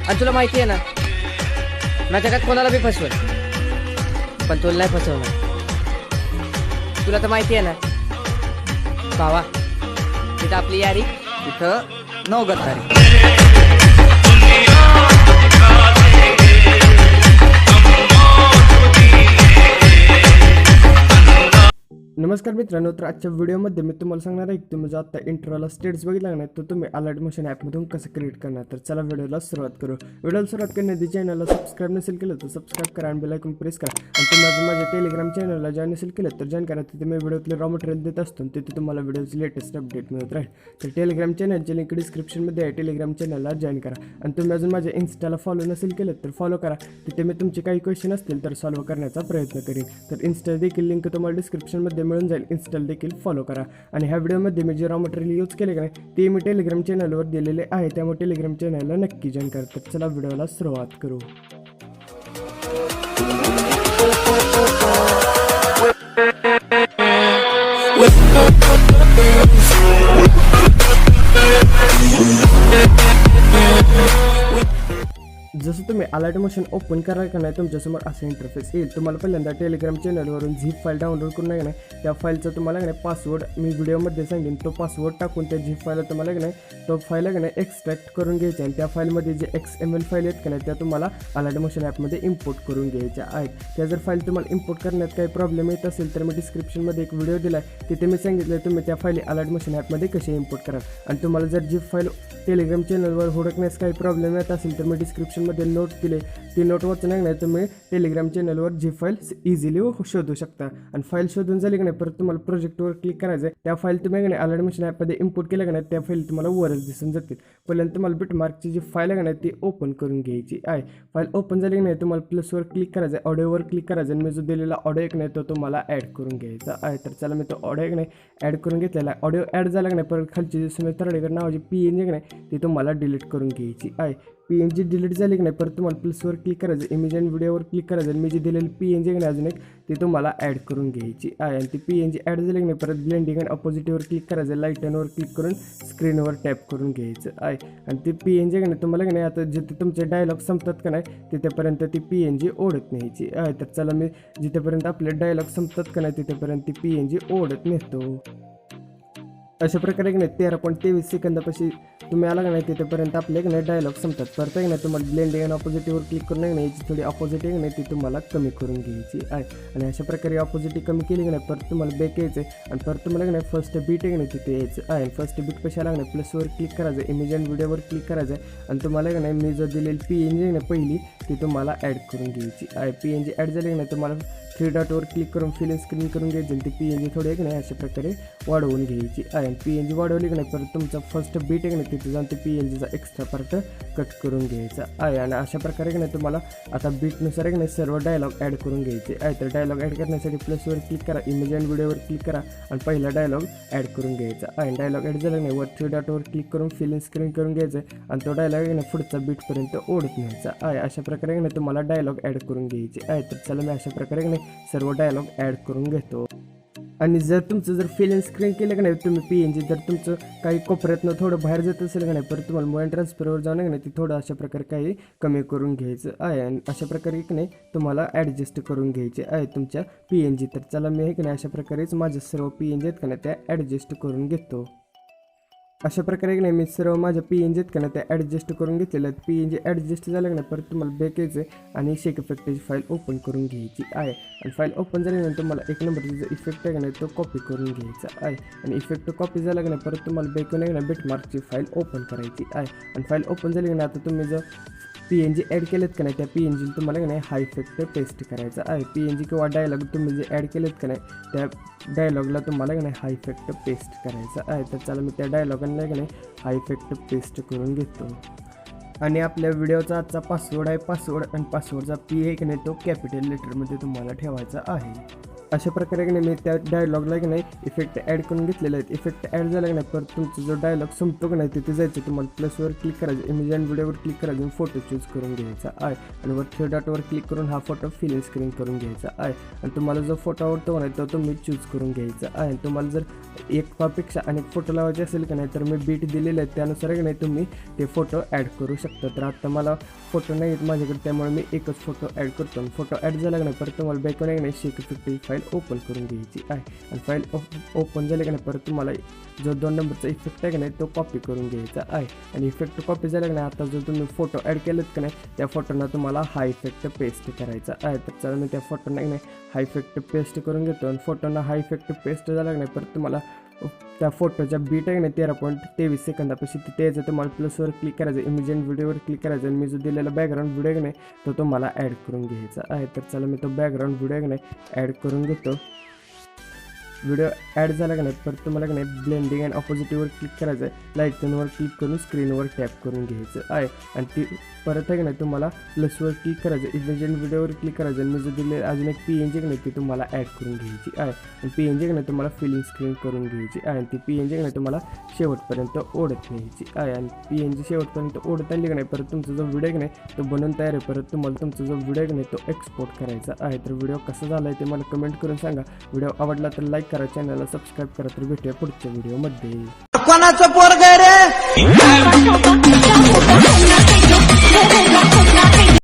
आणि तुला माहिती आहे ना माझ्या जगात कोणाला बी फसवल, पण तुला नाही फसवणार. तुला तर माहिती आहे ना भावा, तिथं आपली यारी, तिथं नवगद्दारी. नमस्कार मित्रांनो, तर आजच्या व्हिडिओमध्ये मी तुम्हाला सांगणार आहे की तुम्ही जर आता इंट्रोला स्टेट्स बघितला नाही तर तुम्ही अलाइट मोशन ॲपमधून कसं क्रिएट करणार. तर चला व्हिडिओला सुरुवात करू. व्हिडिओला सुरुवात करण्याआधी चॅनलला सबस्क्राईब नसेल केलं तर सबस्क्राईब करा आणि बेल आयकॉन प्रेस करा. आणि तुम्ही अजून माझ्या टेलिग्राम चॅनलला जॉईन नसेल केलं तर जॉईन करा. तिथे मी व्हिडिओतले रॉ मटेरियल देत असतो, तिथे तुम्हाला व्हिडिओची लेटेस्ट अपडेट मिळत राहील. तर टेलिग्राम चॅनलची लिंक डिस्क्रिप्शनमध्ये आहे, टेलिग्राम चॅनलला जॉईन करा. आणि तुम्ही अजून माझ्या इन्स्टाला फॉलो नसेल केलं तर फॉलो करा. तिथे मी तुमचे काही क्वेश्चन असतील तर सॉल्व्ह करण्याचा प्रयत्न करीन. तर इन्स्टा देखील लिंक तुम्हाला डिस्क्रिप्शनमध्ये मिळून जाईल, इन्स्टा देखील फॉलो करा. आणि ह्या व्हिडिओमध्ये मी जे रॉ मटेरियल यूज केले का नाही ते मी टेलिग्राम चॅनलवर दिलेले आहे, त्यामुळे टेलिग्राम चॅनलला नक्की जॉईन करा. तर चला व्हिडिओला सुरुवात करू. जसं तुम्ही अलाइट मोशन ओपन कराल का नाही तुमच्यासमोर असं इंटरफेस येईल. तुम्हाला पहिल्यांदा टेलिग्राम चॅनलवरून झिप फाईल डाउनलोड करून नाही त्या फाईलचा तुम्हाला नाही पासवर्ड मी व्हिडिओमध्ये सांगेन, तो पासवर्ड टाकून त्या झिप फाईलला तुम्हाला नाही तो फाईल नाही एक्स्ट्रॅक्ट करून घ्यायचा आणि त्या फाईलमध्ये जे XML फाईल आहेत का नाही त्या तुम्हाला अलाइट मोशन ॲपमध्ये इम्पोर्ट करून घ्यायच्या आहेत. त्या जर फाईल तुम्हाला इम्पोर्ट करण्यात काही प्रॉब्लेम येत असेल तर मी डिस्क्रिप्शनमध्ये एक व्हिडिओ दिला आहे, तिथे मी सांगितलं तुम्ही त्या फाईली अलाइट मोशन ॲपमध्ये कसे इम्पोर्ट कराल. आणि तुम्हाला जर झिप फाईल टेलिग्राम चॅनलवर हुडकण्यास काही प्रॉब्लेम येत असेल तर मी डिस्क्रिप्शनमध्ये नोट दिले, ती नोट वाचून नाही तुम्ही टेलिग्राम चॅनलवर झिप फाईल इझिली शोधू शकता. आणि फाईल शोधून झाली की नाही परत तुम्हाला प्रोजेक्टवर क्लिक करायचं आहे. त्या फाईल तुम्ही नाही अलाइट मोशन ॲपमध्ये इम्पोर्ट केलं का नाही त्या फाईल तुम्हाला वरच दिसून जातील. पहिल्यांदा तुम्हाला बिटमार्कची जी फाईल आहे ना ती ओपन करून घ्यायची आहे. फाईल ओपन झाली की नाही तुम्हाला प्लसवर क्लिक करायचं आहे, ऑडिओवर क्लिक करायचं आणि मी जो दिलेला ऑडिओ एक नाही तो तुम्हाला ॲड करून घ्यायचा आहे. तर चला मी तो ऑडिओ एक नाही ॲड करून घेतलेला आहे. ऑडिओ ॲड झाला की नाही परत खालची जी सुमित तरळेकर नावाची PNG नाही ती तुम्हाला डिलीट करून घ्यायची आहे. PNG डिलीट झाली की नाही परत तुम्हाला प्लसवर क्लिक करायचं, इमेज आणि व्हिडिओवर क्लिक करायचं आणि मी जी दिलेली PNG नाही अजून एक ती तुम्हाला ॲड करून घ्यायची आहे. आणि ती PNG ॲड झाली की नाही परत ब्लेंडिंग आणि ऑपोजिटिव्हवर क्लिक करायचं, लाईटनवर क्लिक करून स्क्रीनवर टॅप करून घ्यायचं आहे. आणि ती PNG की नाही तुम्हाला की नाही आता जिथे तुमचे डायलॉग संपतात का नाही तिथेपर्यंत ती PNG ओढत न्यायची आहे. तर चला मी जिथेपर्यंत आपले डायलॉग संपतात का नाही तिथेपर्यंत ती PNG ओढत नेतो. अशा प्रकारे की नाही 13.23 सेकंदापाशी तुम्ही आला का नाही तिथेपर्यंत आपले की नाही डायलॉग संपतात. परत की नाही तुम्हाला ब्लेंडिंग आणि ऑपोजिटिव्हवर क्लिक करून नाही याची थोडी ऑपोजिट आहे नाही ती तुम्हाला कमी करून घ्यायची आहे. आणि अशा प्रकारे ऑपोजिटी कमी केली की नाही परत तुम्हाला बॅक यायचं आहे आणि परत तुम्हाला की नाही फर्स्ट बीट आहे की नाही तिथे यायचं आहे. फर्स्ट बीट कशा लागणार प्लसवर क्लिक करायचं, इमेज आणि व्हिडिओवर क्लिक करायचं आहे आणि तुम्हाला की नाही मी जो दिलेली PNG आहे ना पहिली ती तुम्हाला ॲड करून घ्यायची आहे. PNG ॲड झाली की नाही तुम्हाला 3 डॉटवर क्लिक करून फिल स्क्रीन करून घ्यायची आणि ती PNG थोडी आहे की नाही अशा प्रकारे वाढवून घ्यायची आहे. PNG वाढवली की नाही परत तुमचा फर्स्ट बीट आहे की नाही तिथे जाऊन ते PNGचा एक्स्ट्रा पार्ट कट करून घ्यायचा आहे. आणि अशा प्रकारे की नाही तुम्हाला आता बीटनुसार की नाही सर्व डायलॉग ॲड करून घ्यायचे आहे. तर डायलॉग ॲड करण्यासाठी प्लसवर क्लिक करा, इमेज अँड व्हिडिओवर क्लिक करा आणि पहिला डायलॉग ॲड करून घ्यायचा आहे. डायलॉग ॲड झाला नाही वर 3 डॉटवर क्लिक करून फिल स्क्रीन करून घ्यायचं आहे आणि तो डायलॉग की नाही पुढचा बीटपर्यंत ओढत न्यायचा आहे. अशा प्रकारे की नाही तुम्हाला डायलॉग ॲड करून घ्यायचे आहे. तर चला मी अशा प्रकारे की नाही सर्व डायलॉग ॲड करून घेतो. आणि जर तुमचं जर फिल स्क्रीन केलं का नाही तुम्ही PNG जर तुमचं काही कोपऱ्यातनं थोडं बाहेर जात असेल का नाही परत तुम्हाला मोबाईल ट्रान्सफरवर जाऊन नाही ती थोडं अशा प्रकारे काही कमी करून घ्यायचं आहे. आणि अशा प्रकारे की नाही तुम्हाला ॲडजस्ट करून घ्यायचे आहे तुमच्या PNG. तर चला मी हे की नाही अशा प्रकारेच माझ्या सर्व PNG आहेत का नाही त्या ॲडजस्ट करून घेतो. अशा प्रकारे की नाही मी सर्व माझ्या PNG आहेत का नाही त्या ॲडजस्ट करून घेतलेल्या आहेत. PNG ॲडजस्ट झालं की नाही परत तुम्हाला बॅक यायचं आहे आणि शेक इफेक्टची फाईल ओपन करून घ्यायची आहे. आणि फाईल ओपन झाल्यानंतर तुम्हाला एक नंबरचा जो इफेक्ट आहे का नाही तो कॉपी करून घ्यायचा आहे. आणि इफेक्ट कॉपी झाला की नाही परत तुम्हाला बॅक येऊन नाही बिटमार्कची फाईल ओपन करायची आहे. आणि फाईल ओपन झाली की नाही आता तुम्ही जर PNG ॲड केलेत का नाही त्या PNG तुम्हाला की नाही हा इफेक्ट पेस्ट करायचा आहे. PNG किंवा डायलॉग तुम्ही जे ॲड केलेत का नाही त्या डायलॉगला तुम्हाला की नाही हा इफेक्ट पेस्ट करायचा आहे. तर चला मी त्या डायलॉगांना की नाही हा इफेक्ट पेस्ट करून घेतो. आणि आपल्या व्हिडिओचा आजचा पासवर्ड आहे पासवर्ड आणि पासवर्डचा P आहे की नाही तो कॅपिटल लेटरमध्ये तुम्हाला ठेवायचा आहे. अशा प्रकारे की नाही मी त्या डायलॉगला की नाही इफेक्ट ॲड करून घेतलेले आहेत. इफेक्ट ॲड झाला की नाही परत तुमचा जो डायलॉग संपतो की नाही तिथे जायचं, तुम्हाला प्लसवर क्लिक करायचं, इमेज अँड व्हिडिओवर क्लिक करायचं, फोटो चूज करून घ्यायचा आहे आणि वर थ्री डॉटवर क्लिक करून हा फोटो फिल स्क्रीन करून घ्यायचा आहे. आणि तुम्हाला जो फोटो आवडतो नाही तो तुम्ही चूज करून घ्यायचा आहे. आणि तुम्हाला जर एकापेक्षा अनेक फोटो लावायचे असेल की नाही तर मी बीट दिलेले आहेत, त्यानुसार की नाही तुम्ही ते फोटो ॲड करू शकता. तर आता मला फोटो नाही आहेत माझ्याकडे, त्यामुळे मी एकच फोटो ॲड करतो. फोटो ॲड झाला की नाही परत तुम्हाला बॅकवर की नाही शेक इफेक्ट फाईल ओपन करून घ्यायची आहे. आणि फाईल ओपन झाली की नाही परत तुम्हाला जो 2 नंबरचा इफेक्ट आहे की नाही तो कॉपी करून घ्यायचा आहे. आणि इफेक्ट कॉपी झाला की नाही आता जो तुम्ही फोटो ॲड केलेत की नाही त्या फोटोना तुम्हाला हा इफेक्ट पेस्ट करायचा आहे. तर चला मी त्या फोटोना की नाही हा इफेक्ट पेस्ट करून घेतो. आणि फोटोना हा इफेक्ट पेस्ट झाला की नाही परत तुम्हाला त्या फोटोच्या बीट आहे नाही 13.23 सेकंदापाशी तिथे यायचं, तुम्हाला प्लसवर क्लिक करायचं, इमेज अँड व्हिडिओवर क्लिक करायचं आणि मी जो दिलेला बॅकग्राऊंड व्हिडिओ आहे नाही तो तुम्हाला ॲड करून घ्यायचा आहे. तर चला मी तो बॅकग्राऊंड व्हिडिओ आहे नाही ॲड करून घेतो. व्हिडिओ ॲड झाला का नाही परत तुम्हाला का नाही ब्लेंडिंग अँड ऑपोजिटिव्हवर क्लिक करायचं आहे, लाईटनवर क्लिक करून स्क्रीनवर टॅप करून घ्यायचं आहे. आणि ती परत आहे की नाही तुम्हाला प्लसवर क्लिक करायचं, इमेज अँड व्हिडिओवर क्लिक करायचं आणि मी जो दिले अजून एक PNG की नाही ती तुम्हाला ॲड करून घ्यायची आहे. आणि PNG की नाही तुम्हाला फिलिंग स्क्रीन करून घ्यायची आहे. आणि ती PNG की नाही तुम्हाला शेवटपर्यंत ओढत न्यायची आहे. आणि PNG शेवटपर्यंत ओढत आणली की नाही परत तुमचा जो व्हिडिओ की नाही तो बनवून तयार आहे. परत तुम्हाला तुमचा जो व्हिडिओ की नाही तो एक्सपोर्ट करायचा आहे. तर व्हिडिओ कसा झाला आहे ते मला कमेंट करून सांगा. व्हिडिओ आवडला तर लाईक करा, चॅनलला सबस्क्राईब करा. तर भेटूया पुढच्या व्हिडिओमध्ये. कोणाचं पोरग रे?